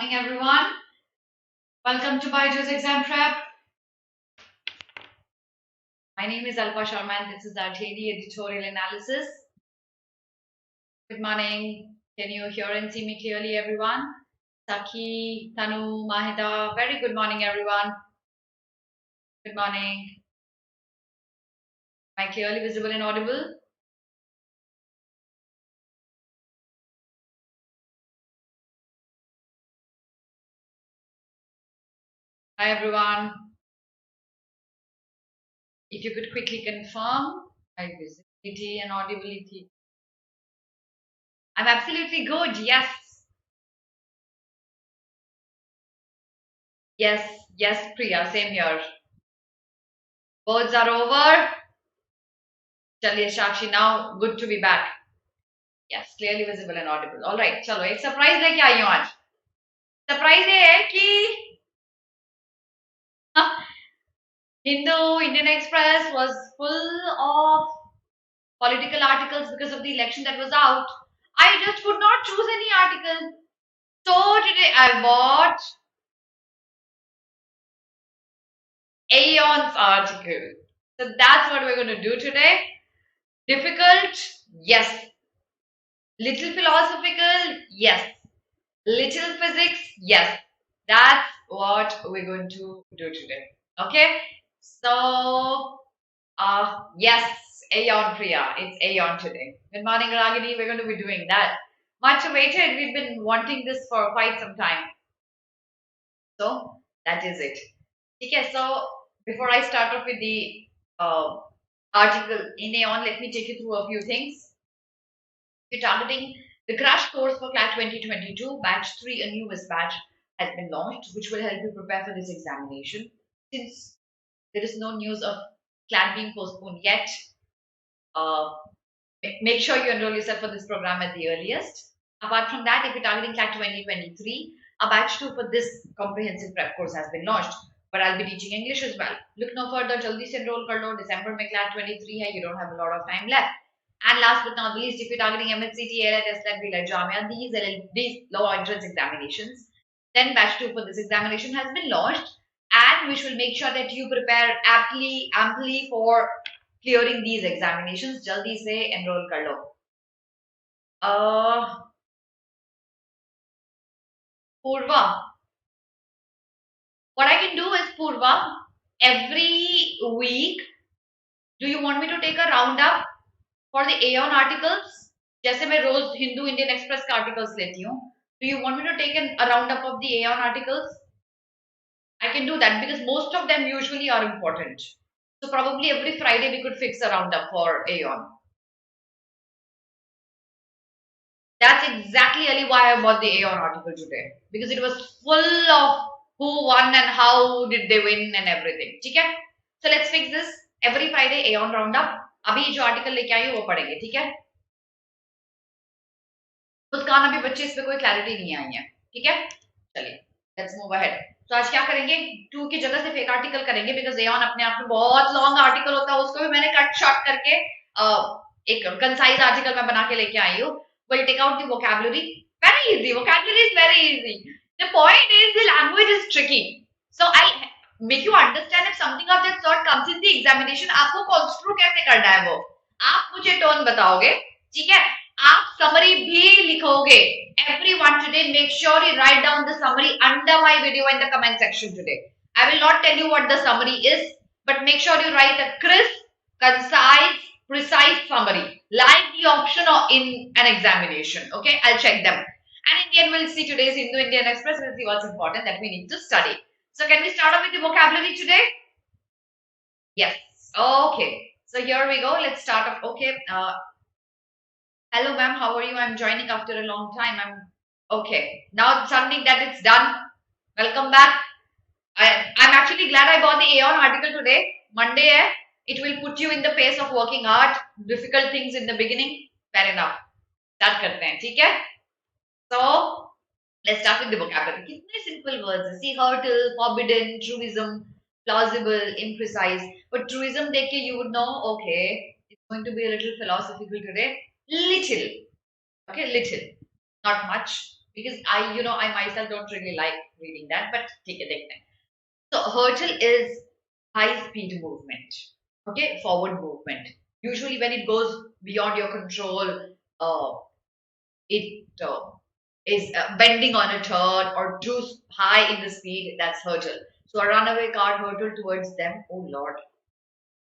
Morning everyone. Welcome to BYJU'S Exam Prep. My name is Alpa Sharma and this is our daily editorial analysis. Good morning. Can you hear and see me clearly everyone? Saki, Tanu, Mahita. Very good morning everyone. Good morning. Am I clearly visible and audible? Hi everyone. If you could quickly confirm my visibility and audibility. I'm absolutely good. Yes. Yes, Priya. Same here. Boards are over. Chaliye Shakshi, now good to be back. Yes, clearly visible and audible. All right, चलो एक surprise लेके आई हूँ आज. Surprise ये है कि Indian Express was full of political articles because of the election that was out. I just could not choose any article. So today I bought Aeon's article. So that's what we're going to do today. Difficult? Yes. Little philosophical? Yes. Little physics? Yes. That's what we're going to do today. Okay? So, yes, Aeon Priya. It's Aeon today. Good morning, Ragini. We're going to be doing that. Much awaited. We've been wanting this for quite some time. So, that is it. Okay, so before I start off with the article in Aeon, let me take you through a few things. We're targeting the crash course for CLAT 2022, batch 3, a newest batch has been launched, which will help you prepare for this examination. Since there is no news of CLAT being postponed yet, make sure you enroll yourself for this program at the earliest. Apart from that, if you're targeting CLAT 2023, a batch 2 for this comprehensive prep course has been launched. But I'll be teaching English as well. Look no further, jaldi se enroll kar lo. December mein CLAT 23 hai, you don't have a lot of time left. And last but not least, if you're targeting MHCT, ALET, SLET, BLET, JAMIA, these low entrance examinations, then batch 2 for this examination has been launched, and which will make sure that you prepare amply for clearing these examinations. Jaldi se enroll kar lo. Purva. What I can do is, Purva, every week, do you want me to take a roundup for the Aeon articles? जैसे मैं रोज Hindu Indian express का articles लेती हूँ. Do you want me to take a roundup of the Aeon articles? I can do that because most of them usually are important. So probably every Friday we could fix a roundup for Aeon. That's exactly why I bought the Aeon article today, because it was full of who won and how did they win and everything. ठीक है? So let's fix this. Every Friday Aeon roundup. अभी जो article लेके आई हूँ वो पढ़ेंगे. ठीक है? मुस्कान, अभी बच्चे इस पे कोई क्लैरिटी नहीं आई है. ठीक है, चलिए लेट्स मूव अहेड. तो आज क्या करेंगे, 2 की जगह सिर्फ एक आर्टिकल करेंगे, बिकॉज एऑन अपने आप में बहुत लॉन्ग आर्टिकल होता है. उसको भी मैंने कट शॉर्ट करके एक कंसाइज आर्टिकल में बना के लेके आई हूँ. Will take out the vocabulary. Very easy, vocabulary is very easy. The point is the language is tricky. So I make you understand if something of that sort comes in the examination. आपको construe कैसे करना है वो आप मुझे tone बताओगे. ठीक है, आप समरी भी लिखोगे. Everyone today, make sure you write down the summary under my video in the comment section today. I will not tell you what the summary is, but make sure you write a crisp, concise, precise summary, like the option or in an examination. Okay, I'll check them. And in the end, we'll see today's Hindu Indian Express. We'll see what's important that we need to study. So can we start off with the vocabulary today? Yes. Okay. So here we go. Let's start off. Okay. Hello ma'am, how are you? I'm joining after a long time. I'm okay. Now something that it's done. Welcome back. I'm actually glad I bought the Aeon article today. Monday hai. It will put you in the pace of working hard. Difficult things in the beginning. Fair enough. Start karte hain, theek hai? So let's start with the vocabulary. Kitne simple words. See, hurtle, forbidden, truism, plausible, imprecise. But truism dekh ke you would know, okay, it's going to be a little philosophical today. Little, okay, little, not much. because I myself don't really like reading that, but take it. So hurdle is high speed movement, okay, forward movement. Usually when it goes beyond your control, it is bending on a turn or too high in the speed, that's hurdle. So a runaway car hurtled towards them. Oh Lord,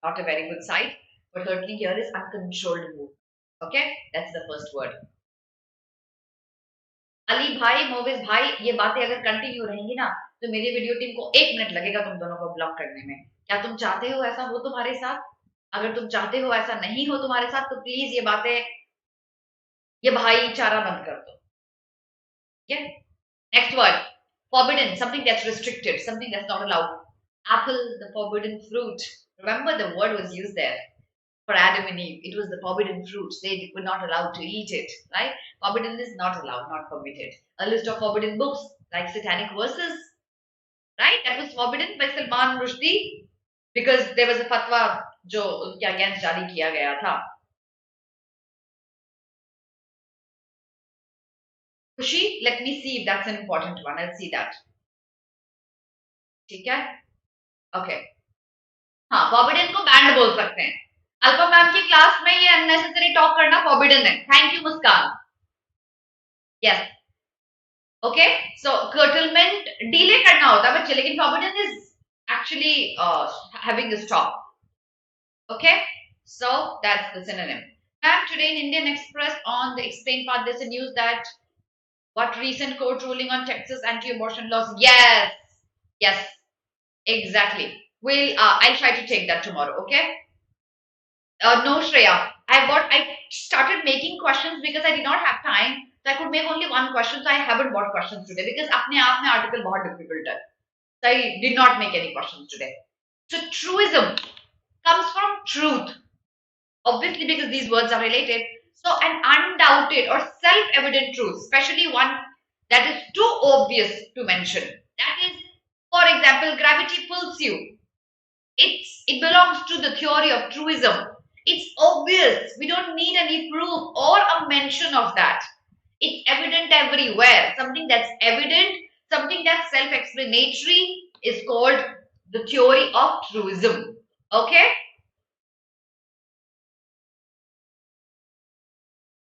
not a very good sight. But hurtling here is uncontrolled movement. Okay, that's the first word. Ali भाई, मोविस भाई, ये बातें अगर continue रहेंगी ना तो मेरी video team को 1 मिनट लगेगा तुम दोनों को ब्लॉक करने में। क्या तुम चाहते हो ऐसा हो तुम्हारे साथ? अगर तुम चाहते हो ऐसा नहीं हो तुम्हारे साथ तो प्लीज ये बातें, ये भाईचारा बंद कर दो। Okay? Next word, forbidden, something that's restricted, something that's not allowed. Apple, the forbidden fruit. Remember the word was used there. For Adam and Eve, it was the forbidden fruit. They were not allowed to eat it, right? Forbidden is not allowed, not permitted. A list of forbidden books, like satanic verses, right? That was forbidden by Salman Rushdie because there was a fatwa जो उनके against जारी किया गया था. Kushi, let me see if that's an important one. I'll see that. ठीक है? Okay. हाँ, forbidden को banned बोल सकते हैं. अल्पा मैम की क्लास में ये unnecessary talk करना forbidden है. Thank you, Muskan. Yes. Okay, so curtailment delay करना होता है बच्चे, लेकिन forbidden is actually having the stop. Okay, so that's the synonym. Ma'am, today in Indian Express on the explain part, there's a news that what recent court ruling on Texas anti-abortion laws. Yes, yes, exactly. I'll try to take that tomorrow. Okay. No, Shreya, I started making questions because I did not have time. So I could make only one question, so I haven't bought questions today because अपने आप में article बहुत difficult है. So I did not make any questions today. So truism comes from truth, obviously because these words are related. So an undoubted or self-evident truth, especially one that is too obvious to mention. That is, for example, gravity pulls you. It belongs to the theory of truism. It's obvious. We don't need any proof or a mention of that. It's evident everywhere. Something that's evident, something that's self-explanatory is called the theory of truism. Okay?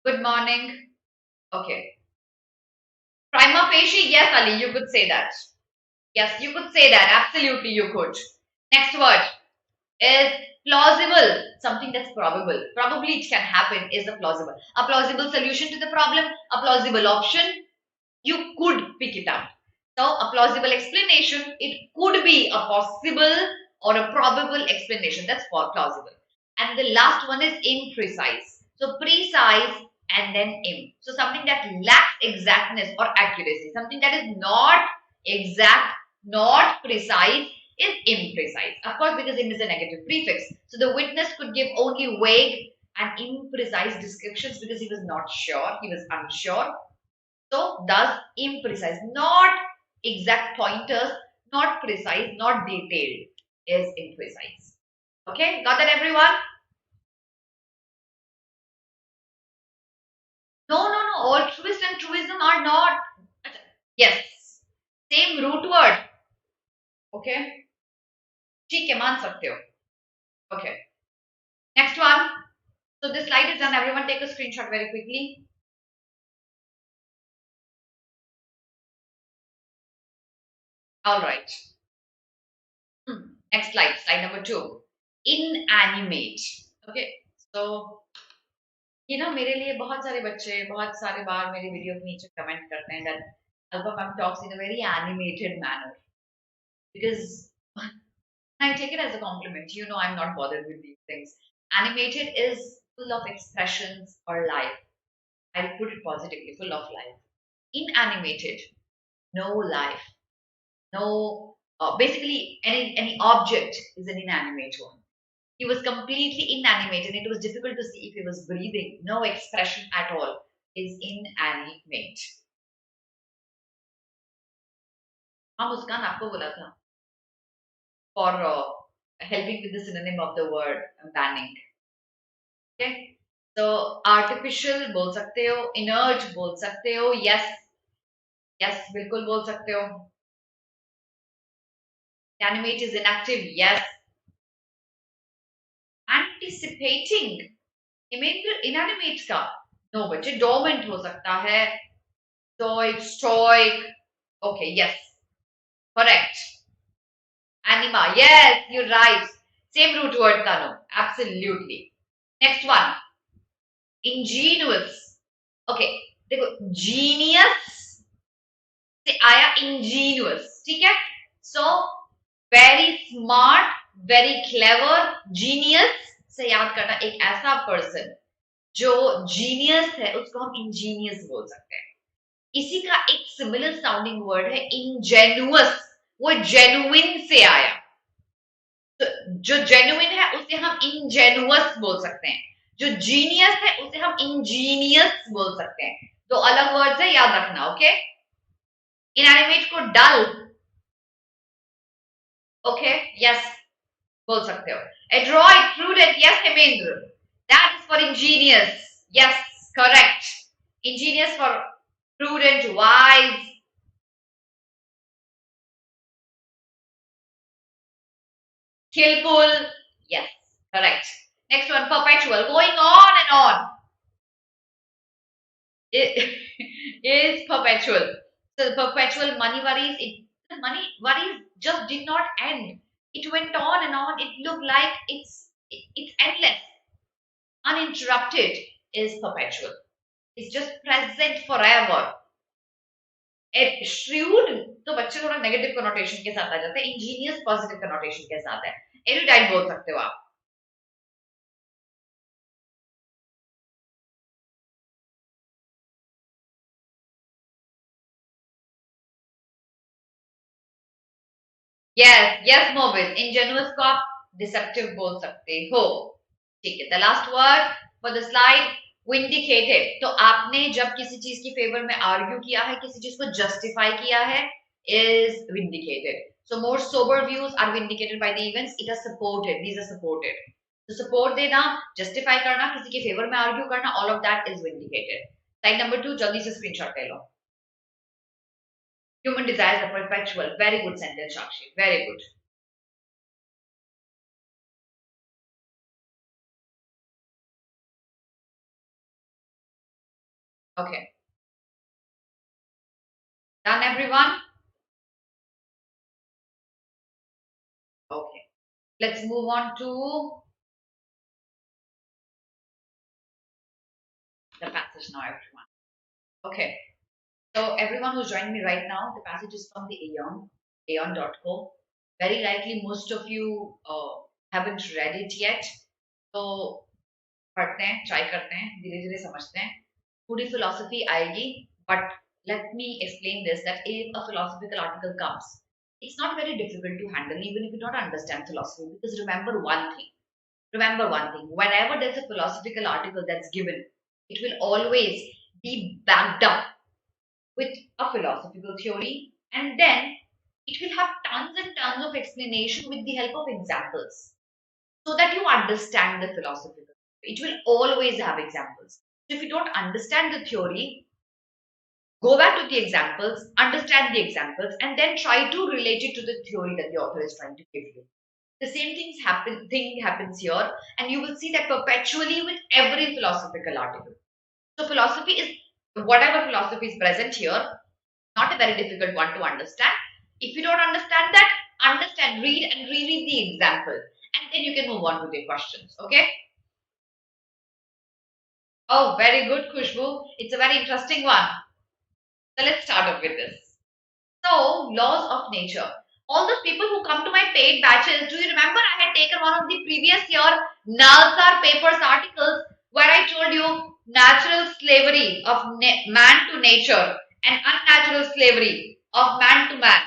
Good morning. Okay. Prima facie, yes, Ali, you could say that. Yes, you could say that. Absolutely, you could. Next word is plausible, something that's probable. Probably it can happen is a plausible solution to the problem, a plausible option. You could pick it up. So a plausible explanation, it could be a possible or a probable explanation. That's for plausible. And the last one is imprecise. So precise and then im. So something that lacks exactness or accuracy. Something that is not exact, not precise is imprecise. Of course, because im is a negative prefix. So the witness could give only vague and imprecise descriptions because he was not sure, he was unsure. So thus imprecise, not exact pointers, not precise, not detailed is imprecise. Okay, got that everyone? No, all truist and truism are not. Yes, same root word. Okay. ठीक है, मान सकते हो. Okay. Next one. So this slide is done. Everyone take a screenshot very quickly. All right. Next slide. Slide number 2. Inanimate. Okay. So मेरे लिए बहुत सारे बच्चे बहुत सारे बार मेरी वीडियो के नीचे कमेंट करते हैं that Alpa ma'am talks in a very animated manner because I take it as a compliment. I'm not bothered with these things. Animated is full of expressions or life. I'll put it positively, full of life. Inanimated, no life. No, basically any object is an inanimate one. He was completely inanimate and it was difficult to see if he was breathing. No expression at all is inanimate. हाँ मुस्कान आपको बोला था for helping with the synonym of the word banning. Okay, so artificial बोल सकते हो, inert बोल सकते हो, yes, यस बिल्कुल बोल सकते हो. Animate is inactive. Yes. Anticipating. Inanimate का. No बच्चे dormant हो सकता है. Stoic. Okay, yes. Correct. Anima. Yes, you're right. Same root word Tanu. Absolutely. Next one. Ingenious. Okay. देखो genius से आया ingenious. ठीक है. So very smart, very clever, genius से याद करना एक ऐसा पर्सन जो जीनियस है उसको हम इंजीनियस बोल सकते हैं. इसी का एक सिमिलर साउंडिंग वर्ड है इंजेन्युअस. वो जेन्युइन से आया. तो जो जेन्युइन है उसे हम इंजेन्युअस बोल सकते हैं. जो जीनियस है उसे हम इंजीनियस बोल सकते हैं. तो अलग वर्ड्स है, याद रखना. ओके. इनएनिमेट को डल. ओके. यस बोल सकते हो. Adroit, prudent, yes, Hemendra. That is for ingenious. Yes, correct. Ingenious for prudent, wise. Skillful. Yes, correct. Next one, perpetual. Going on and on. It is perpetual. So perpetual money worries. The money worries just did not end. It went on and on. It looked like it's endless. Uninterrupted is perpetual. It's just present forever. Shrewd तो बच्चे थोड़ा negative connotation के साथ आ जाते हैं. Angénieux positive connotation के साथ है. एनी टाइम बोल सकते हो आप. Yes yes Mobil. इंजेन्युअस को आप डिसेप्टिव बोल सकते हो. ठीक है. The last word for the slide, vindicated. तो आपने जब किसी चीज की फेवर में आर्ग्यू किया है, किसी चीज को जस्टिफाई किया है, is vindicated. So more sober views are vindicated by the events it has supported. These are supported. तो सपोर्ट देना, जस्टिफाई करना, किसी के फेवर में आर्ग्यू करना, all of that is vindicated. Slide number 2 जल्दी से स्क्रीनशॉट ले लो. Human desires are perpetual. Very good sentence, Shakshi. Very good. Okay. Done, everyone? Okay. Let's move on to the passage now, everyone. Okay. So everyone who's joining me right now, the passage is from the Aeon, aeon.co. Very likely most of you haven't read it yet. So पढ़ते हैं, try करते हैं, धीरे धीरे समझते हैं. थोड़ी philosophy आएगी, but let me explain this, that if a philosophical article comes, it's not very difficult to handle even if you don't understand philosophy, because remember one thing. Whenever there's a philosophical article that's given, it will always be backed up with a philosophical theory, and then it will have tons and tons of explanation with the help of examples so that you understand the philosophical. It will always have examples. So if you don't understand the theory, go back to the examples, understand the examples, and then try to relate it to the theory that the author is trying to give you. The same thing happens here, and you will see that perpetually with every philosophical article. So philosophy is, whatever philosophy is present here, not a very difficult one to understand. If you don't understand that, understand, read and reread the example, and then you can move on to the questions. Okay? Oh, very good, Khushbu. It's a very interesting one. So let's start off with this. So, laws of nature. All those people who come to my paid batches, do you remember I had taken one of the previous year Nalsar papers articles where I told you natural slavery of man to nature and unnatural slavery of man to man,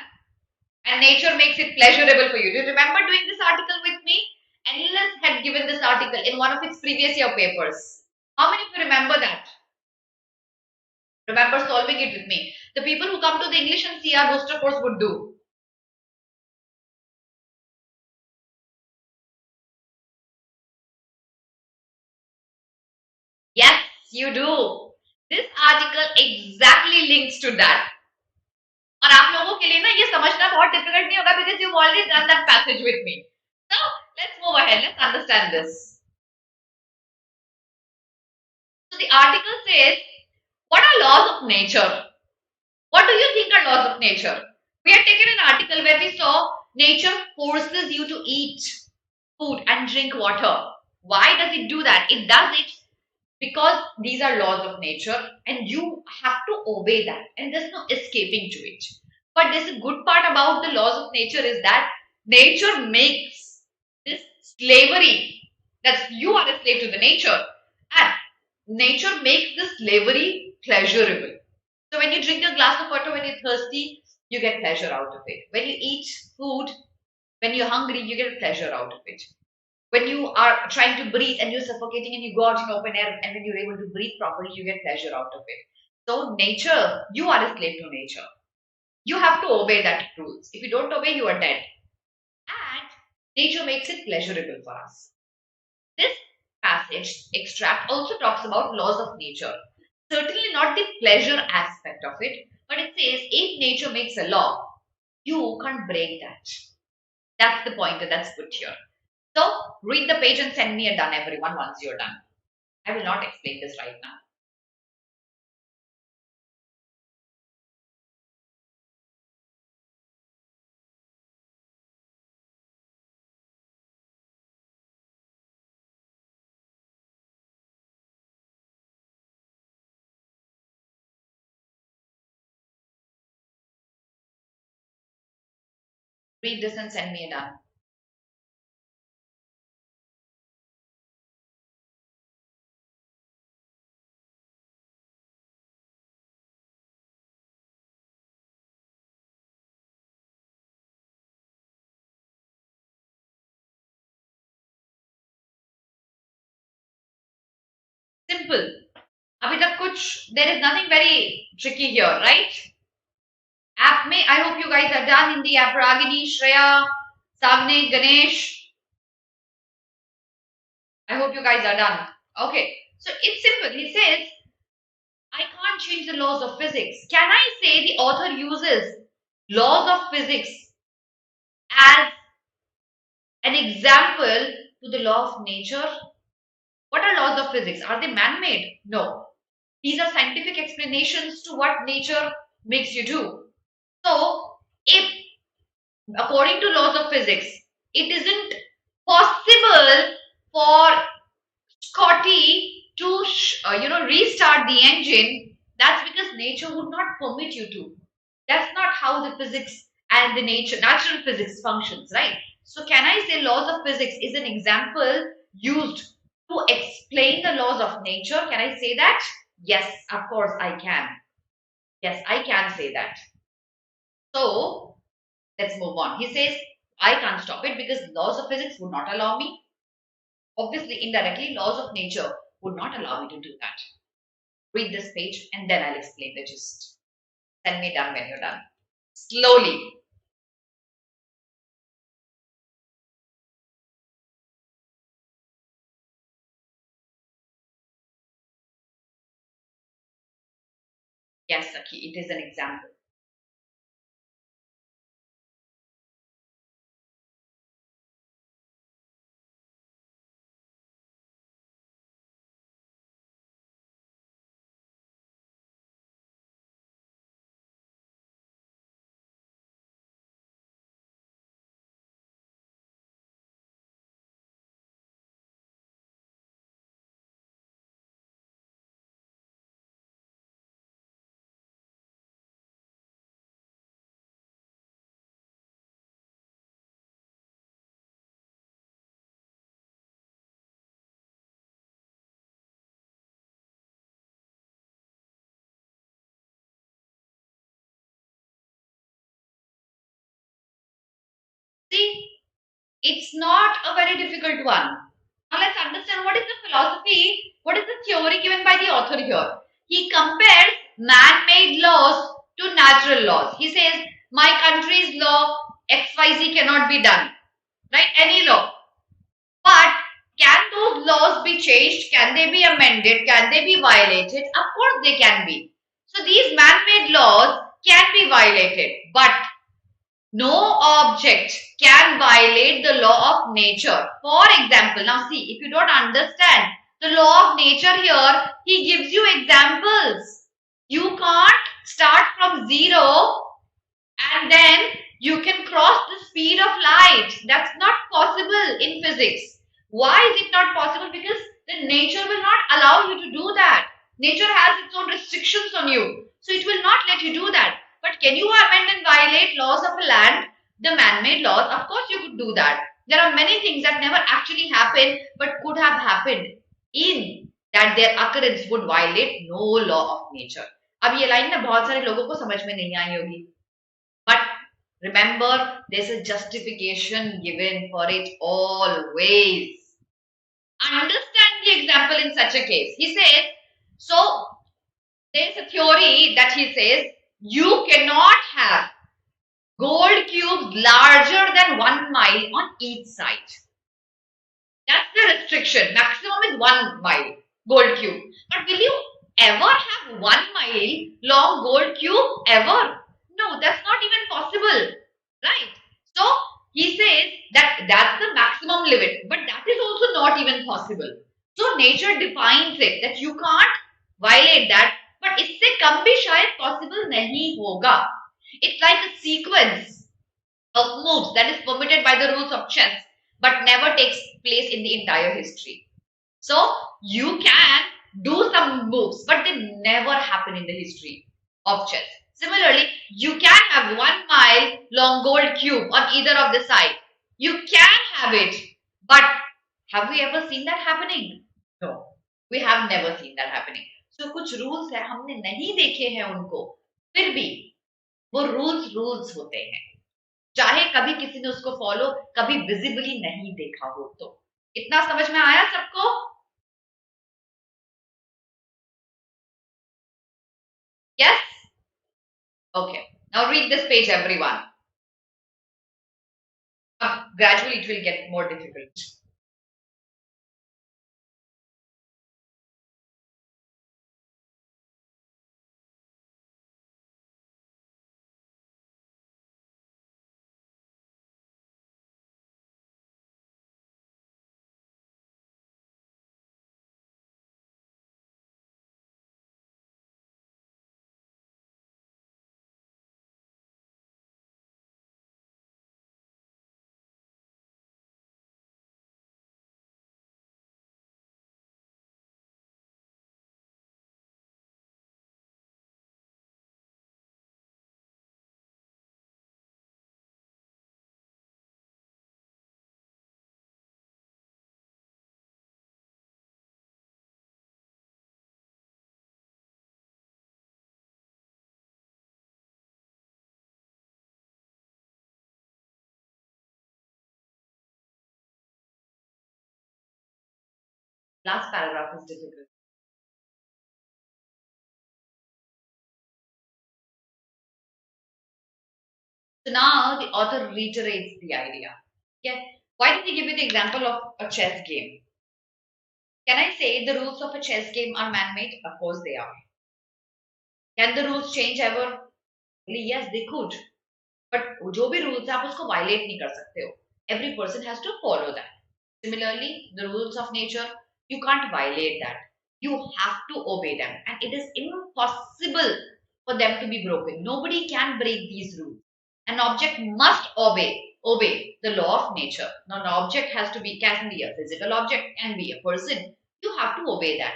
and nature makes it pleasurable for you. Do you remember doing this article with me? Anilus had given this article in one of its previous year papers. How many of you remember that? Remember solving it with me? The people who come to the English and CR booster course would do. Yes, you do. This article exactly links to that. और आप लोगों के लिए ना ये समझना बहुत difficult नहीं होगा because you've already done that passage with me. So let's move ahead. Let's understand this. So the article says, what are laws of nature? What do you think are laws of nature? We have taken an article where we saw nature forces you to eat food and drink water. Why does it do that? It does it because these are laws of nature and you have to obey that and there's no escaping to it. But this good part about the laws of nature is that nature makes this slavery, that you are a slave to the nature, and nature makes this slavery pleasurable. So when you drink a glass of water when you're thirsty, you get pleasure out of it. When you eat food, when you're hungry, you get pleasure out of it. When you are trying to breathe and you're suffocating and you go out in open air and when you're able to breathe properly, you get pleasure out of it. So nature, you are a slave to nature. You have to obey that rules. If you don't obey, you are dead. And nature makes it pleasurable for us. This passage extract also talks about laws of nature. Certainly not the pleasure aspect of it, but it says if nature makes a law, you can't break that. That's the pointer that's put here. So read the page and send me a done, everyone, once you're done. I will not explain this right now. Read this and send me a done. Simple. अभी तक कुछ, there is nothing very tricky here, right? App में, I hope you guys are done in the app. Ragini, Shreya, Savne, Ganesh. I hope you guys are done. Okay, so it's simple. He says, I can't change the laws of physics. Can I say the author uses laws of physics as an example to the law of nature? What are laws of physics? Are they man-made? No. These are scientific explanations to what nature makes you do. So, if according to laws of physics, it isn't possible for Scotty to restart the engine, that's because nature would not permit you to. That's not how the physics and the natural physics functions, right? So can I say laws of physics is an example used to explain the laws of nature? Can I say that? Yes, of course I can. Yes, I can say that. So let's move on. He says, I can't stop it because laws of physics would not allow me. Obviously, indirectly, laws of nature would not allow me to do that. Read this page and then I'll explain the gist. Send me done when you're done. Slowly. Yes, Sakhi, it is an example. See, it's not a very difficult one. Now let's understand what is the philosophy, what is the theory given by the author here. He compares man-made laws to natural laws. He says, my country's law XYZ cannot be done, right? Any law. But can those laws be changed? Can they be amended? Can they be violated? Of course they can be. So these man-made laws can be violated, but no object can violate the law of nature. For example, now see, if you don't understand the law of nature here, he gives you examples. You can't start from zero and then you can cross the speed of light. That's not possible in physics. Why is it not possible? Because the nature will not allow you to do that. Nature has its own restrictions on you. So it will not let you do that. But can you amend and violate laws of a land, the man-made laws? Of course you could do that. There are many things that never actually happened but could have happened in that their occurrence would violate no law of nature. अब ये line ना बहुत सारे लोगों को समझ में नहीं आई होगी. But remember, there's a justification given for it always. Understand the example in such a case. He says, so there's a theory that he says, you cannot have gold cubes larger than 1 mile on each side. That's the restriction. Maximum is 1 mile gold cube. But will you ever have 1 mile long gold cube? Ever? No, that's not even possible, right? So he says that that's the maximum limit, but that is also not even possible. So nature defines it that you can't violate that, but इससे कम भी शायद possible नहीं होगा. It's like a sequence of moves that is permitted by the rules of chess, but never takes place in the entire history. So you can do some moves, but they never happen in the history of chess. Similarly, you can have 1 mile long gold cube on either of the side. You can have it, but have we ever seen that happening? No, we have never seen that happening. So कुछ rules है हमने नहीं देखे हैं उनको, फिर भी वो rules होते हैं. चाहे कभी किसी ने उसको follow, कभी visibly नहीं देखा हो तो. इतना समझ में आया सबको? Yes? Okay, now read this page, everyone. Gradually, it will get more difficult. Last paragraph is difficult. So now the author reiterates the idea. Okay? Why did he give you the example of a chess game? Can I say the rules of a chess game are man-made? Of course they are. Can the rules change ever? Yes, they could. But जो भी rules आप उसको violate नहीं कर सकते हो. Every person has to follow that. Similarly, the rules of nature, you can't violate that. You have to obey them, and it is impossible for them to be broken. Nobody can break these rules. An object must obey the law of nature. Now, an object can be a physical object, can be a person. You have to obey that.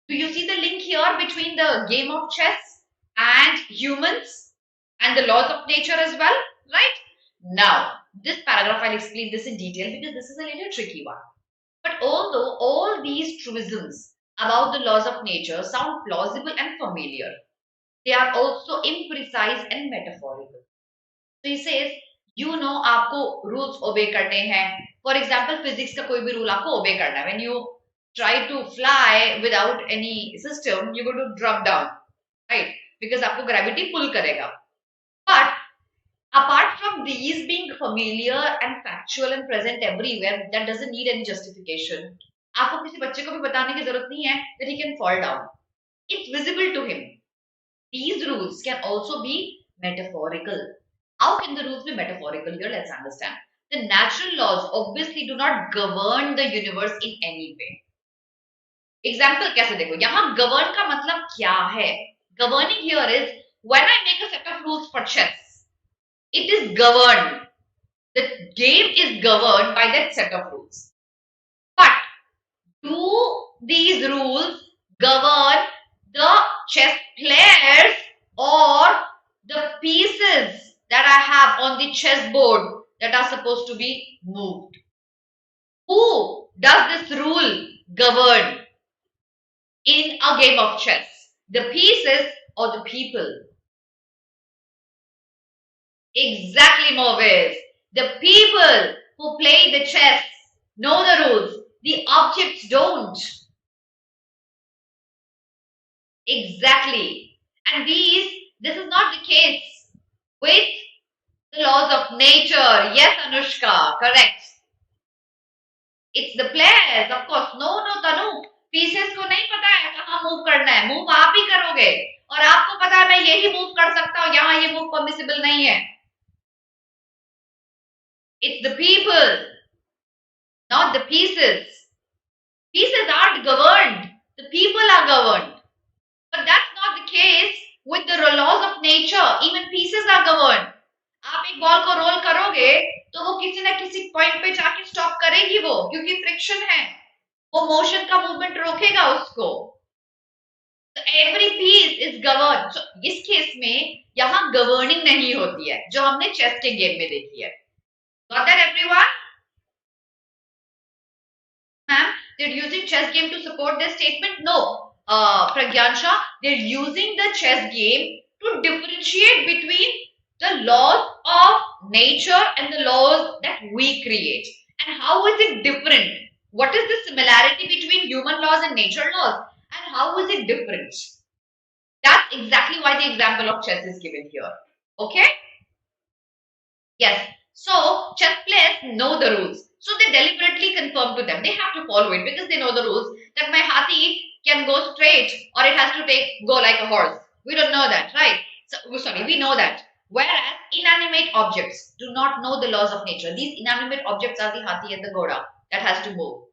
Do you see the link here between the game of chess and humans and the laws of nature as well, right? Now, this paragraph, I'll explain this in detail because this is a little tricky one. But although all these truisms about the laws of nature sound plausible and familiar, they are also imprecise and metaphorical. So he says, आपको rules obey करने हैं. For example, physics का कोई भी rule आपको obey करना है. When you try to fly without any system, you're going to drop down, right? Because आपको gravity pull करेगा. But apart from these being familiar and factual and present everywhere, that doesn't need any justification. आपको किसी बच्चे को भी बताने की जरूरत नहीं है that he can fall down. It's visible to him. These rules can also be Metaphorical. How can the rules be metaphorical here? Let's understand. The natural laws obviously do not govern the universe in any way. Example कैसे देखो, यहाँ govern का मतलब क्या है? Governing here is when I make a set of rules for chess, it is governed. The game is governed by that set of rules. But do these rules govern the chess players or the pieces that I have on the chessboard that are supposed to be moved? Who does this rule govern in a game of chess? The pieces or the people? Exactly, Movies. The people who play the chess know the rules. The objects don't. Exactly. And this is not the case with the laws of nature. Yes, Anushka, correct. It's the players, of course. No, Tanu. Pieces को नहीं पता है कहाँ move करना है, move आप ही करोगे और आपको पता है मैं यही मूव कर सकता हूँ, यहाँ ये मूव परमिसिबल नहीं है. It's the people, not the pieces. Pieces aren't governed, the people are governed. But that's not the case with the laws of nature. Even pieces are governed. आप एक बॉल को रोल करोगे तो वो किसी ना किसी पॉइंट पे जाके स्टॉप करेगी वो, क्योंकि फ्रिक्शन है, वो मोशन का मूवमेंट रोकेगा उसको. So every piece is governed. So इस केस में यहाँ गवर्निंग नहीं होती है जो हमने चेस के गेम में देखी है. Got that everyone? Ma'am, they're using chess game to support their statement? No. Pragyansha, they're using the chess game to differentiate between the laws of nature and the laws that we create. And how is it different? What is the similarity between human laws and nature laws? And how is it different? That's exactly why the example of chess is given here. Okay? Yes. So, chess players know the rules. So, they deliberately confirm to them. They have to follow it because they know the rules that my hathi can go straight or it has to go like a horse. We don't know that, right? So, sorry, we know that. Whereas, inanimate objects do not know the laws of nature. These inanimate objects are the hathi and the ghoda that has to move.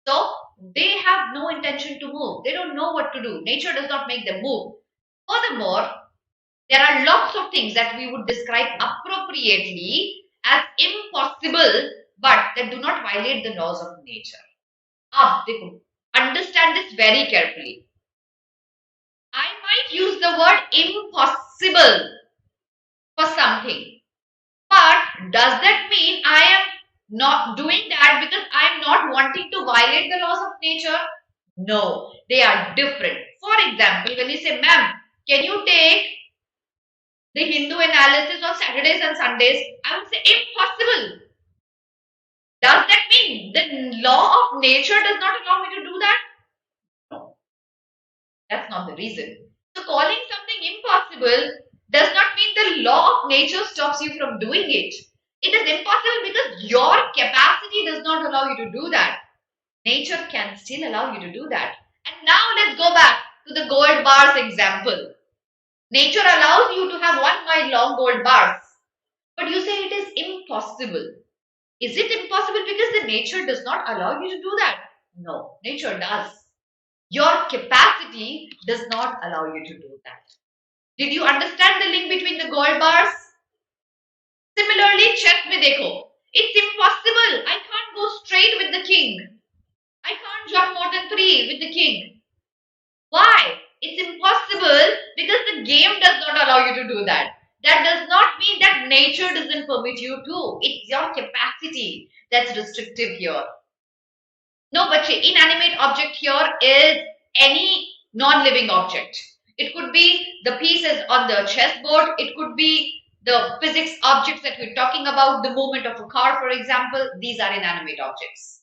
So, they have no intention to move. They don't know what to do. Nature does not make them move. Furthermore, there are lots of things that we would describe appropriately as impossible, but that do not violate the laws of nature. Understand this very carefully. I might use the word impossible for something, but does that mean I am not doing that because I am not wanting to violate the laws of nature? No, they are different. For example, when you say, ma'am, can you take the Hindu analysis on Saturdays and Sundays? I would say impossible. Does that mean the law of nature does not allow me to do that? No. That's not the reason. So calling something impossible does not mean the law of nature stops you from doing it. It is impossible because your capacity does not allow you to do that. Nature can still allow you to do that. And now let's go back to the gold bars example. Nature allows you to have 1 mile long gold bars, but you say it is impossible. Is it impossible because the nature does not allow you to do that? No, nature does. Your capacity does not allow you to do that. Did you understand the link between the gold bars? Similarly, chess mein dekho. It's impossible. I can't go straight with the king. I can't jump more than 3 with the king. Why? It's impossible because the game does not allow you to do that. That does not mean that nature doesn't permit you to. It's your capacity that's restrictive here. No, bache, inanimate object here is any non-living object. It could be the pieces on the chessboard. It could be the physics objects that we're talking about, the movement of a car, for example. These are inanimate objects.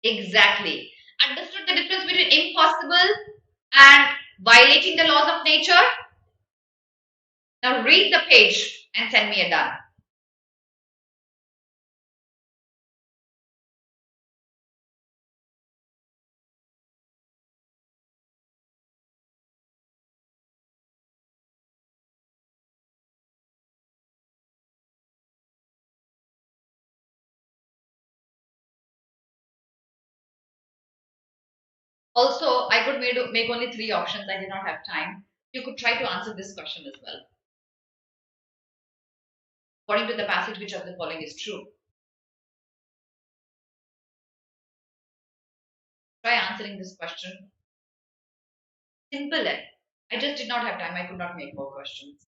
Exactly. Understood the difference between impossible and violating the laws of nature? Now read the page and send me a done. Also, I could make only three options. I did not have time. You could try to answer this question as well. According to the passage, which of the following is true? Try answering this question. Simple. I just did not have time. I could not make more questions.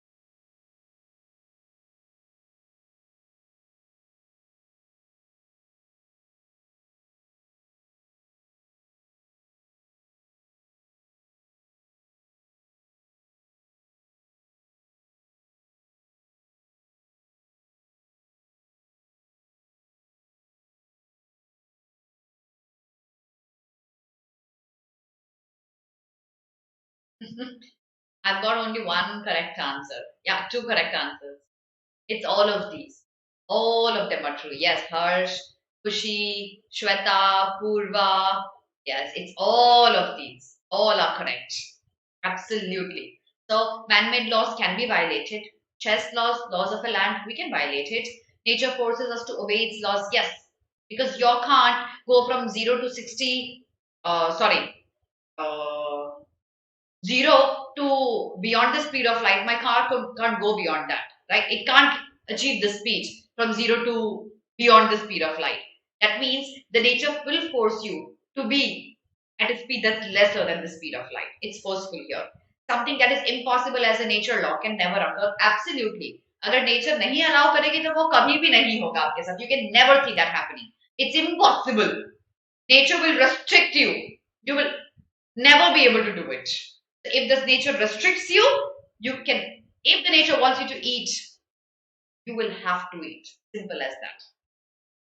I've got only one correct answer. Yeah, two correct answers. It's all of these. All of them are true. Yes, Harsh, Kushi, Shweta, Purva. Yes, it's all of these. All are correct. Absolutely. So, man-made laws can be violated. Chess laws, laws of a land, we can violate it. Nature forces us to obey its laws. Yes, because you can't go from 0 to 60. Sorry. Uh, 0 to beyond the speed of light. My car can't go beyond that, right? It can't achieve the speed from 0 to beyond the speed of light. That means the nature will force you to be at a speed that's lesser than the speed of light. It's forceful here. Something that is impossible as a nature law can never occur. Absolutely. अगर nature नहीं allow करेगी तो वो कभी भी नहीं होगा आपके साथ. You can never see that happening. It's impossible. Nature will restrict you. You will never be able to do it. If this nature restricts you, you can, if the nature wants you to eat, you will have to eat. Simple as that.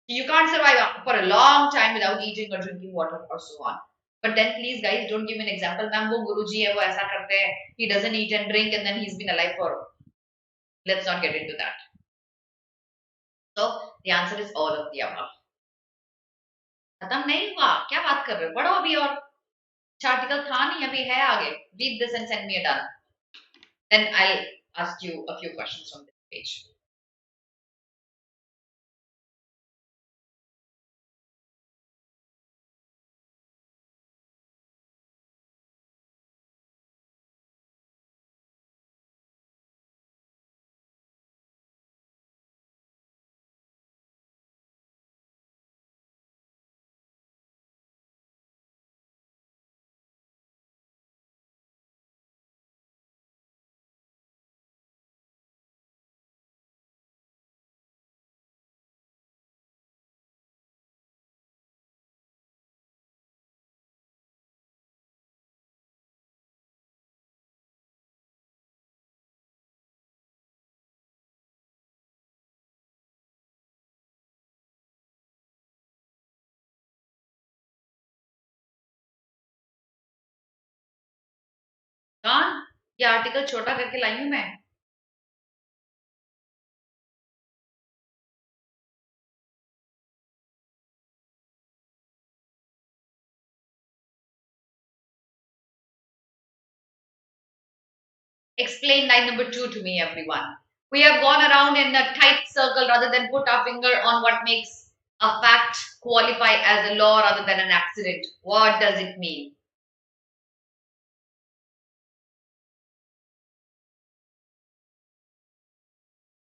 You can't survive for a long time without eating or drinking water or so on. But then please guys, don't give me an example. Ma'am, wo Guruji hai, wo aisa karte hai. He doesn't eat and drink and then he's been alive for. Let's not get into that. So the answer is all of the above. खत्म नहीं हुआ क्या बात कर रहे हो पढ़ो अभी और आर्टिकल था नहीं अभी है आगे read this and send me a done then I'll ask you a few questions from this page. कौन ये आर्टिकल छोटा करके लाई हूं मैं explain line number 2 to me everyone. We have gone around in a tight circle rather than put our finger on what makes a fact qualify as a law rather than an accident. What does it mean?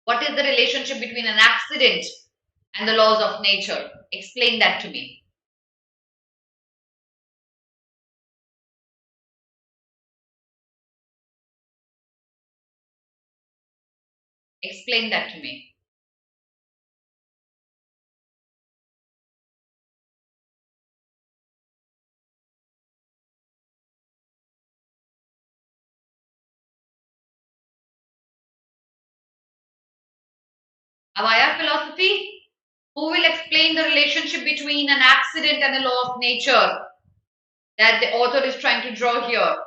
What is the relationship between an accident and the laws of nature? Explain that to me. Explain that to me. Avaya philosophy? Who will explain the relationship between an accident and the law of nature that the author is trying to draw here?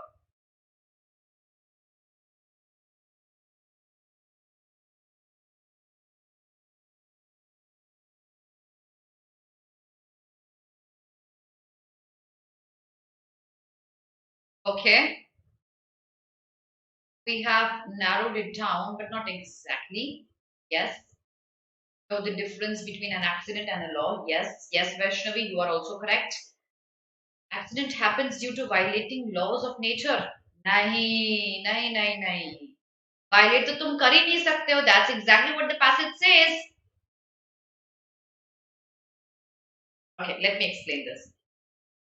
Okay. We have narrowed it down, but not exactly. Yes. So the difference between an accident and a law. Yes. Yes, Vaishnavi, you are also correct. Accident happens due to violating laws of nature. नहीं नहीं नहीं नहीं, violate तो तुम कर ही नहीं सकते हो. That's exactly what the passage says. Okay, let me explain this.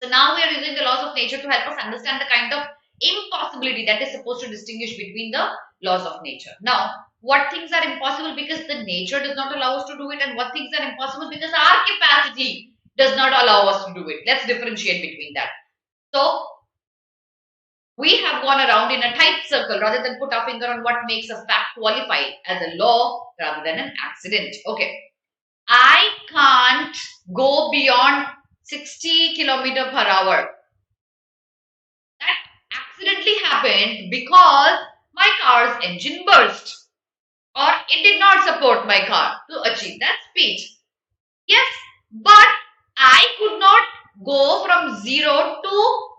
So now we are using the laws of nature to help us understand the kind of impossibility that is supposed to distinguish between the laws of nature. Now, what things are impossible because the nature does not allow us to do it, and what things are impossible because our capacity does not allow us to do it. Let's differentiate between that. So, we have gone around in a tight circle rather than put our finger on what makes a fact qualify as a law rather than an accident. Okay. I can't go beyond 60 km per hour. That accidentally happened because my car's engine burst or it did not support my car to achieve that speed. Yes, but I could not go from 0 to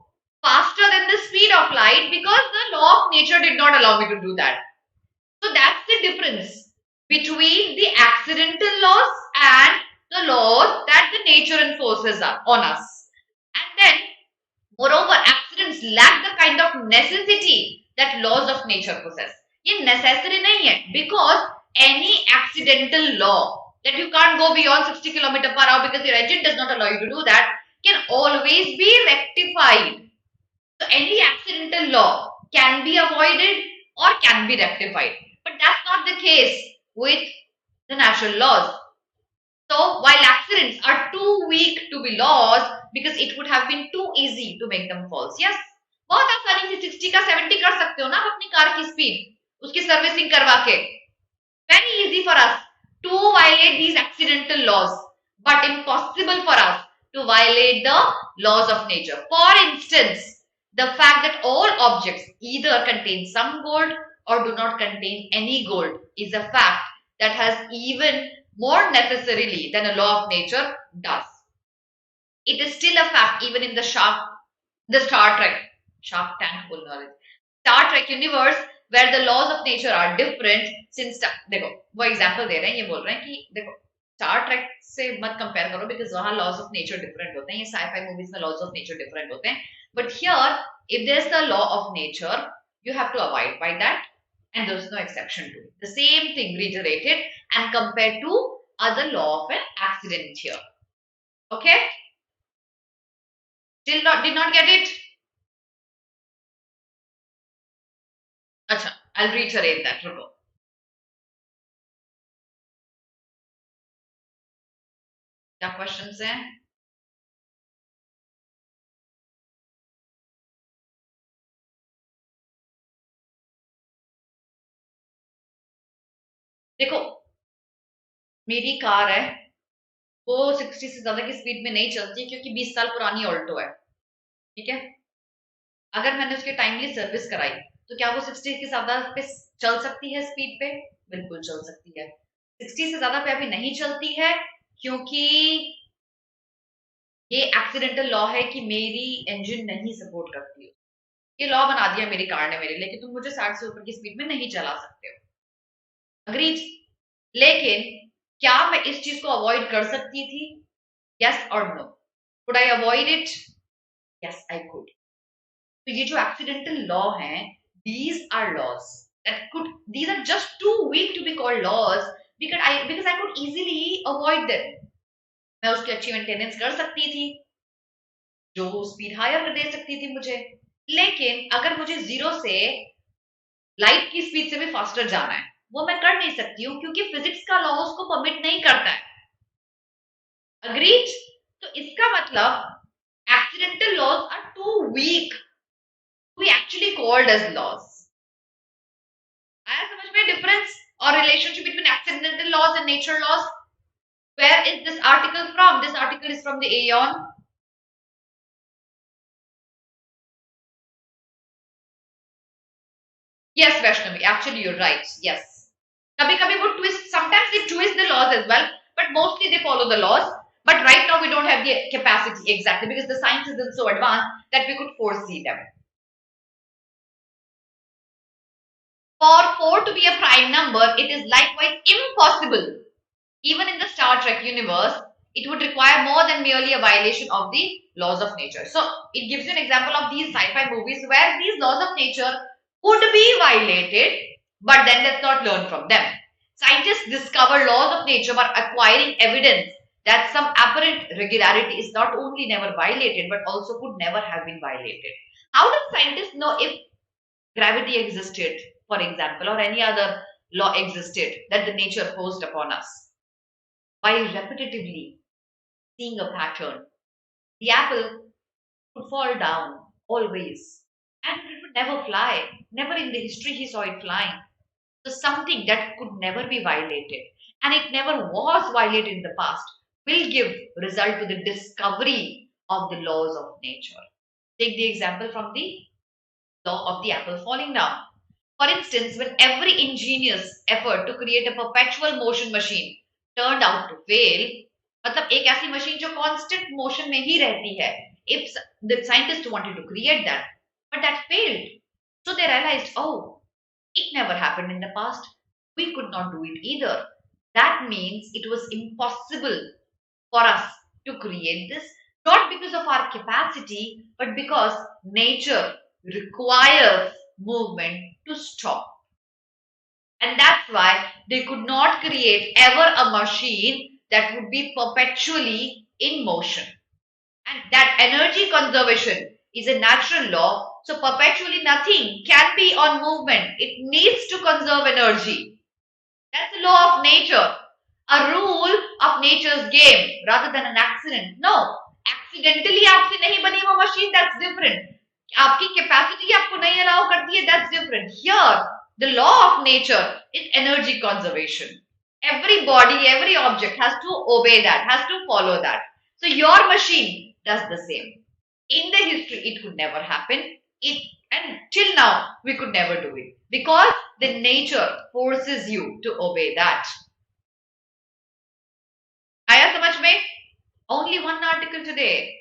faster than the speed of light because the law of nature did not allow me to do that. So that's the difference between the accidental laws and the laws that the nature enforces on us. And then, moreover, accidents lack the kind of necessity that laws of nature possess. ये necessary नहीं है because any accidental law that you can't go beyond 60 km per hour because your engine does not allow you to do that can always be rectified. So any accidental law can be avoided or can be rectified. But that's not the case with the natural laws. So while accidents are too weak to be laws because it would have been too easy to make them false. Yes, बहुत आसानी से 60 का 70 कर सकते हो ना अपनी car की स्पीड उसकी सर्विसिंग करवा के. Very easy for us to violate these accidental laws, but impossible for us to violate the laws of nature. For instance, the fact that all objects either contain some gold or do not contain any gold is a fact that has even more necessarily than a law of nature does. It is still a fact even in the Star Trek, Shark Tank Star Trek universe where the laws of nature are different. Since देखो वो example दे रहे हैं, ये बोल रहे हैं कि देखो स्टार ट्रेक से मत कंपेयर करो बिकॉज वहां लॉज ऑफ नेचर डिफरेंट होते हैं, ये साई-फाई मूवीज में लॉज ऑफ नेचर डिफरेंट होते हैं. But here if there's the law of nature, you have to abide by that, and there's no exception to it. The same thing reiterated and compared to other law of an accident here. Okay? Still did not get it? Acha, I'll reiterate that. रुको. क्या questions हैं? देखो मेरी car है वो 60 से ज्यादा की स्पीड में नहीं चलती क्योंकि 20 साल पुरानी ऑल्टो है. ठीक है, अगर मैंने उसकी टाइमली सर्विस कराई तो क्या वो 60 के ज्यादा पे चल सकती है स्पीड पे? बिल्कुल चल सकती है. 60 से ज्यादा पे अभी नहीं चलती है क्योंकि ये एक्सीडेंटल लॉ है कि मेरी इंजन नहीं सपोर्ट करती है. ये लॉ बना दिया मेरी कार ने मेरे लिए कि तुम मुझे 60 से ऊपर की स्पीड में नहीं चला सकते हो. अग्रीड. लेकिन क्या मैं इस चीज को अवॉइड कर सकती थी? यस और no. Could I avoid it? Yes I could. तो ये जो एक्सीडेंटल लॉ है, these are laws that these are just too weak to be called laws because I could easily avoid them. मैं उसकी अच्छी मेंटेनेंस कर सकती थी, जो स्पीड हायर दे सकती थी मुझे. लेकिन अगर मुझे 0 से लाइट की स्पीड से भी फास्टर जाना है वो मैं कर नहीं सकती हूँ क्योंकि फिजिक्स का लॉ उसको परमिट नहीं करता है. अग्रीड. तो इसका मतलब accidental laws are too weak to be actually called as laws. आया समझ में डिफरेंस और relationship between accidental laws and nature laws? Where is this article from? This article is from the Aeon. Yes, Vaishnavi, actually you're right. Yes. कभी-कभी वो twist, sometimes they twist the laws as well, but mostly they follow the laws. But right now we don't have the capacity exactly because the science isn't so advanced that we could foresee them. For 4 to be a prime number, it is likewise impossible, even in the Star Trek universe, it would require more than merely a violation of the laws of nature. So it gives you an example of these sci-fi movies where these laws of nature would be violated, but then let's not learn from them. Scientists discover laws of nature by acquiring evidence that some apparent regularity is not only never violated but also could never have been violated. How do scientists know if gravity existed, for example, or any other law existed that the nature forced upon us? By repetitively seeing a pattern. The apple would fall down always, and it would never fly. Never in the history he saw it flying. So something that could never be violated, and it never was violated in the past, will give result to the discovery of the laws of nature. Take the example from the law of the apple falling down. For instance, when every ingenious effort to create a perpetual motion machine turned out to fail, मतलब एक ऐसी machine जो constant motion में ही रहती है, if the scientists wanted to create that, but that failed, so they realized, oh, it never happened in the past, we could not do it either. That means it was impossible for us to create this, not because of our capacity, but because nature requires movement to stop. And that's why they could not create ever a machine that would be perpetually in motion. And that energy conservation is a natural law, so perpetually nothing can be on movement. It needs to conserve energy. That's the law of nature. A rule of nature's game rather than an accident. No, accidentally आपसे नहीं बनी वो machine, that's different. आपकी capacity आपको नहीं allow करती है, that's different. Here, the law of nature is energy conservation. Every body, every object has to obey that, has to follow that. So your machine does the same. In the history, it could never happen. And till now, we could never do it because the nature forces you to obey that. आया समझ में? Only one article today.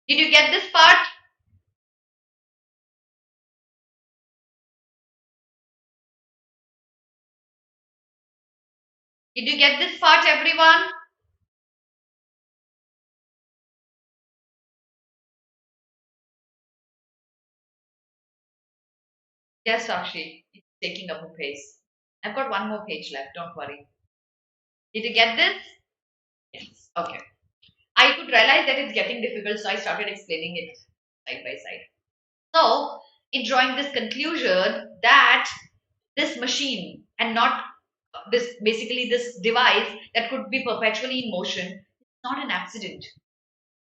Did you get this part? Did you get this part, everyone? Yes, Sakshi, it's taking up a pace. I've got one more page left, don't worry. Did you get this? Yes. Okay. I could realize that it's getting difficult, so I started explaining it side by side. So, in drawing this conclusion that this machine and not this basically this device that could be perpetually in motion is not an accident.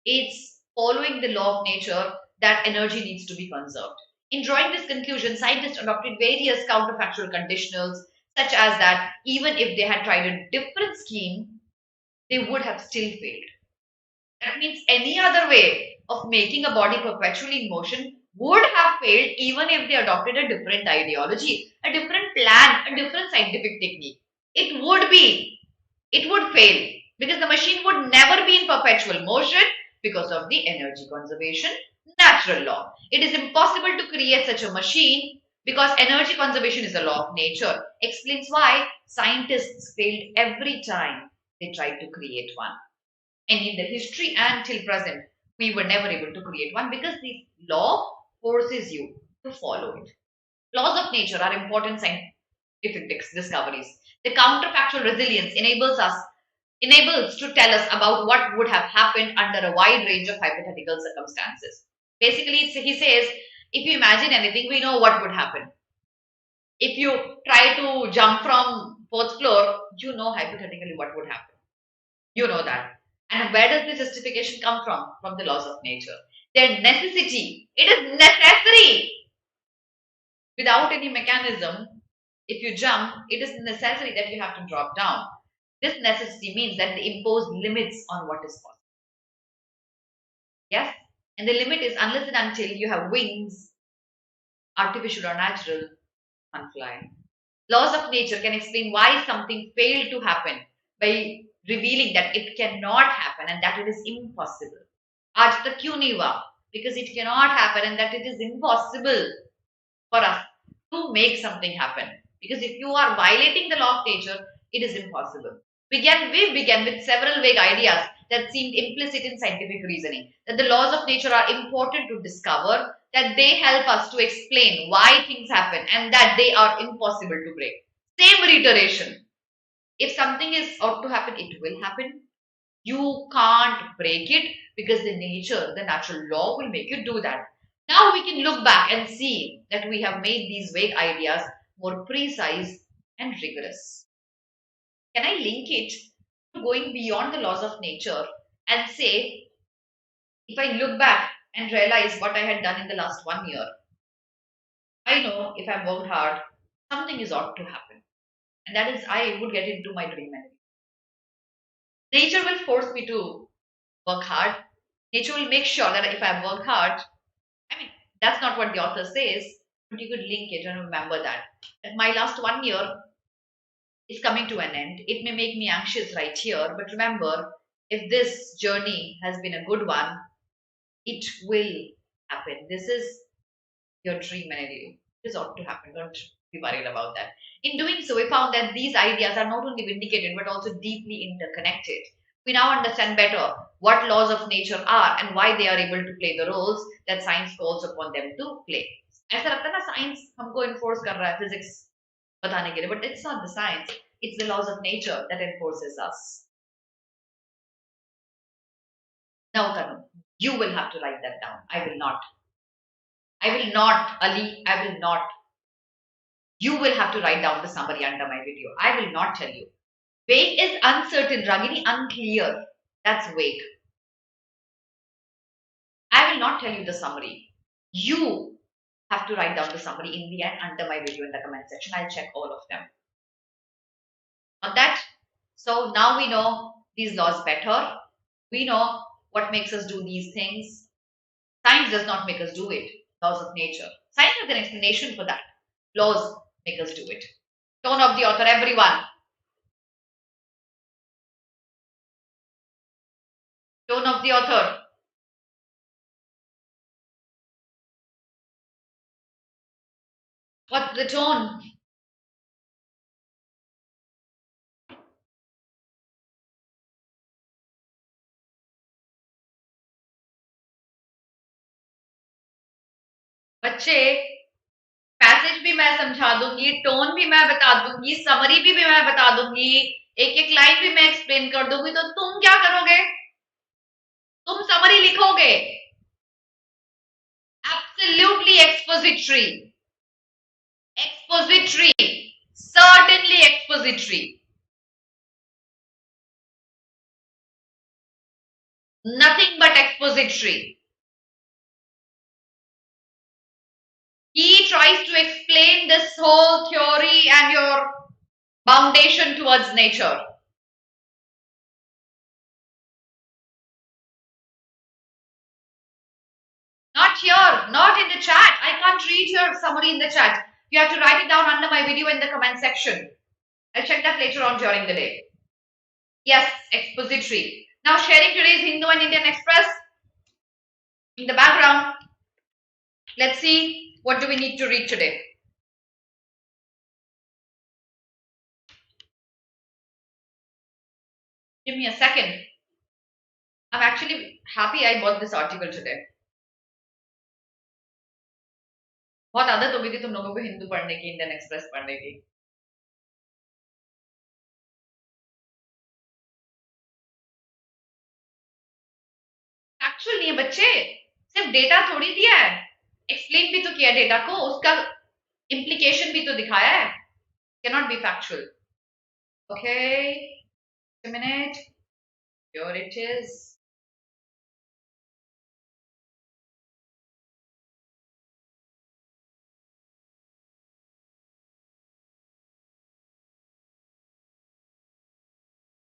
It's following the law of nature that energy needs to be conserved. In drawing this conclusion, scientists adopted various counterfactual conditionals, such as that even if they had tried a different scheme, they would have still failed. That means any other way of making a body perpetually in motion would have failed even if they adopted a different ideology, a different plan, a different scientific technique. It would fail because the machine would never be in perpetual motion because of the energy conservation natural law. It is impossible to create such a machine because energy conservation is a law of nature. Explains why scientists failed every time they tried to create one. And in the history and till present, we were never able to create one because the law forces you to follow it. Laws of nature are important scientific discoveries. The counterfactual resilience enables to tell us about what would have happened under a wide range of hypothetical circumstances. Basically, he says, if you imagine anything, we know what would happen. If you try to jump from fourth floor, you know hypothetically what would happen. You know that. And where does this justification come from? From the laws of nature. Their necessity. It is necessary. Without any mechanism, if you jump, it is necessary that you have to drop down. This necessity means that they impose limits on what is possible. Yes? And the limit is unless and until you have wings, artificial or natural, can't fly. Laws of nature can explain why something failed to happen by revealing that it cannot happen and that it is impossible. Aaj tak kyun nahi hua? Because it cannot happen and that it is impossible for us to make something happen. Because if you are violating the law of nature, it is impossible. We began with several vague ideas that seemed implicit in scientific reasoning, that the laws of nature are important to discover, that they help us to explain why things happen, and that they are impossible to break. Same reiteration. If something is ought to happen, it will happen. You can't break it because the natural law will make you do that. Now we can look back and see that we have made these vague ideas more precise and rigorous. Can I link it to going beyond the laws of nature and say, if I look back and realize what I had done in the last 1 year, I know if I worked hard, something is ought to happen. And that is, I would get into my dream energy. Nature will force me to work hard. Nature will make sure that if I work hard, I mean, that's not what the author says, but you could link it and remember that. That my last 1 year is coming to an end. It may make me anxious right here, but remember, if this journey has been a good one, it will happen. This is your dream energy. This ought to happen. Don't be worried about that. In doing so, we found that these ideas are not only vindicated but also deeply interconnected. We now understand better what laws of nature are and why they are able to play the roles that science calls upon them to play. ऐसा लगता है ना science हमको enforce कर रहा है physics बताने के लिए, but it's not the science. It's the laws of nature that enforces us. Now, Tanu, you will have to write that down. I will not. I will not, Ali. I will not. You will have to write down the summary under my video. I will not tell you. Vague is uncertain, Ragini, unclear. That's vague. I will not tell you the summary. You have to write down the summary in the end under my video in the comment section. I'll check all of them. Not that. So now we know these laws better. We know what makes us do these things. Science does not make us do it. Laws of nature. Science has an explanation for that. Laws make us do it. Tone of the author, everyone. Tone of the author. What's the tone? बच्चे passage भी मैं समझा दूंगी, tone भी मैं बता दूंगी, summary भी मैं बता दूंगी, एक एक लाइन भी मैं एक्सप्लेन कर दूंगी, तो तुम क्या करोगे? तुम समरी लिखोगे. Absolutely expository. Expository. Certainly expository. Nothing but expository. He tries to explain this whole theory and your foundation towards nature. Not here, not in the chat. I can't read your summary in the chat. You have to write it down under my video in the comment section. I'll check that later on during the day. Yes, expository. Now sharing today's Hindu and Indian Express. In the background, let's see what do we need to read today. Give me a second. I'm actually happy I bought this article today. बहुत आदत हो गई थी तुम लोगों को हिंदू पढ़ने की, इंडियन एक्सप्रेस पढ़ने की. एक्चुअल नहीं है बच्चे, सिर्फ डेटा थोड़ी दिया है, एक्सप्लेन भी तो किया डेटा को, उसका implication भी तो दिखाया है. Cannot be factual. Okay, a minute. Here it is.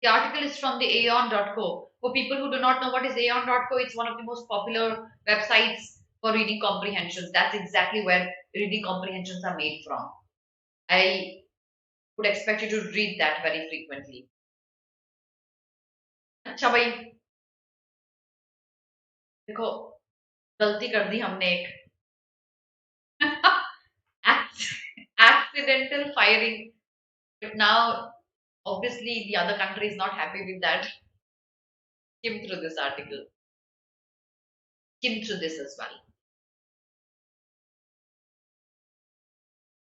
The article is from the aeon.co. For people who do not know what is aeon.co, it's one of the most popular websites for reading comprehensions. That's exactly where reading comprehensions are made from. I would expect you to read that very frequently. अच्छा भाई, देखो गलती कर दी हमने एक. Accidental firing, but now Obviously, the other country is not happy with that. Skim through this article. Skim through this as well.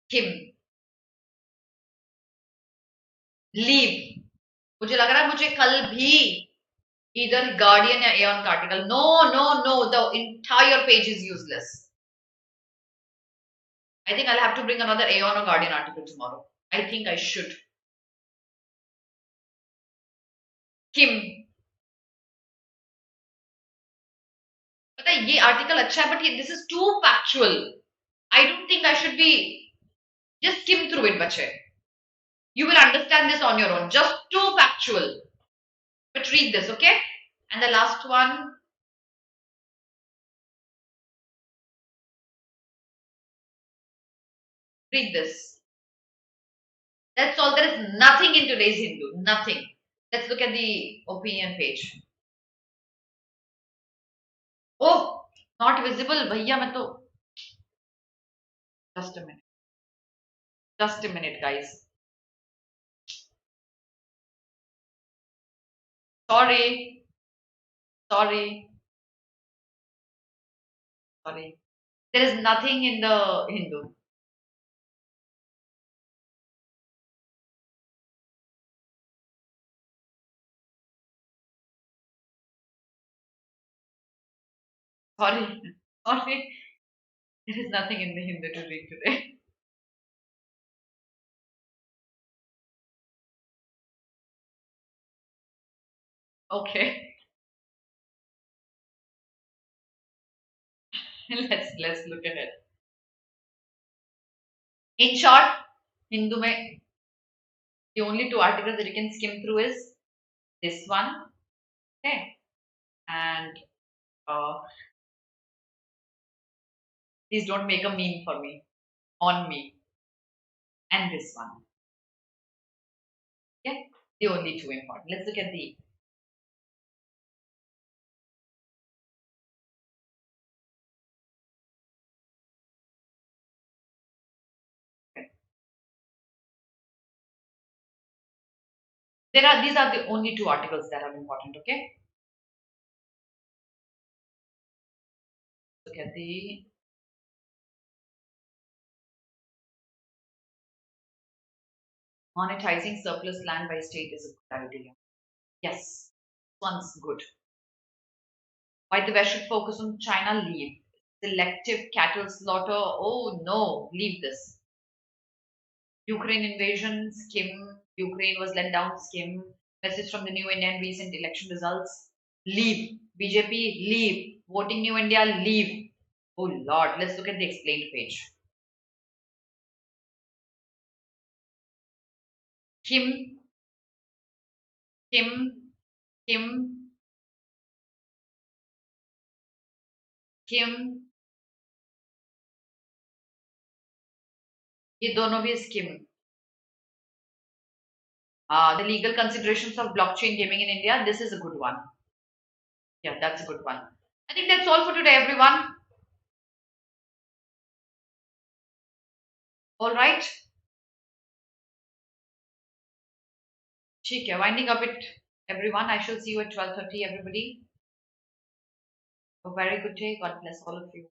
Skim. Leave. मुझे लग रहा है मुझे कल भी इधर गार्डियन या एऑन का article. No no no, the entire page is useless. I think I'll have to bring another aeon or guardian article tomorrow. I think I should. Kim. पता है ये आर्टिकल अच्छा है, but this is too factual. I don't think I should be. Just skim through it, bache. You will understand this on your own. Just too factual. But read this, okay? And the last one. Read this. That's all. There is nothing in today's Hindu. Nothing. Let's look at the opinion page. Oh, not visible. Bhaiya, मैं तो. Just a minute. Just a minute, guys. Sorry. Sorry. Sorry. There is nothing in the Hindu. Sorry. Sorry. There is nothing in the Hindu to read today. Okay. Let's look at it. In short, Hindu mein the only two articles that you can skim through is this one, okay, and please don't make a meme for me, on me, and this one. Yeah, the only two important. Let's look at the. These are the only two articles that are important, okay? Look at the monetizing surplus land by state is a good idea. Yes, one's good. Why the West should focus on China? Leave. Selective cattle slaughter. Oh no, leave this. Ukraine invasion, skim. Ukraine was let down, skim. Message from the New Indian recent election results. Leave. BJP, leave. Voting New India, leave. Oh Lord, let's look at the explained page. Kim, Kim, Kim, Kim. ये दोनों भी scheme. The legal considerations of blockchain gaming in India. This is a good one. Yeah, that's a good one. I think that's all for today, everyone. All right. ठीक है. Winding up it, everyone. I shall see you at 12:30, everybody. A very good day. God bless all of you.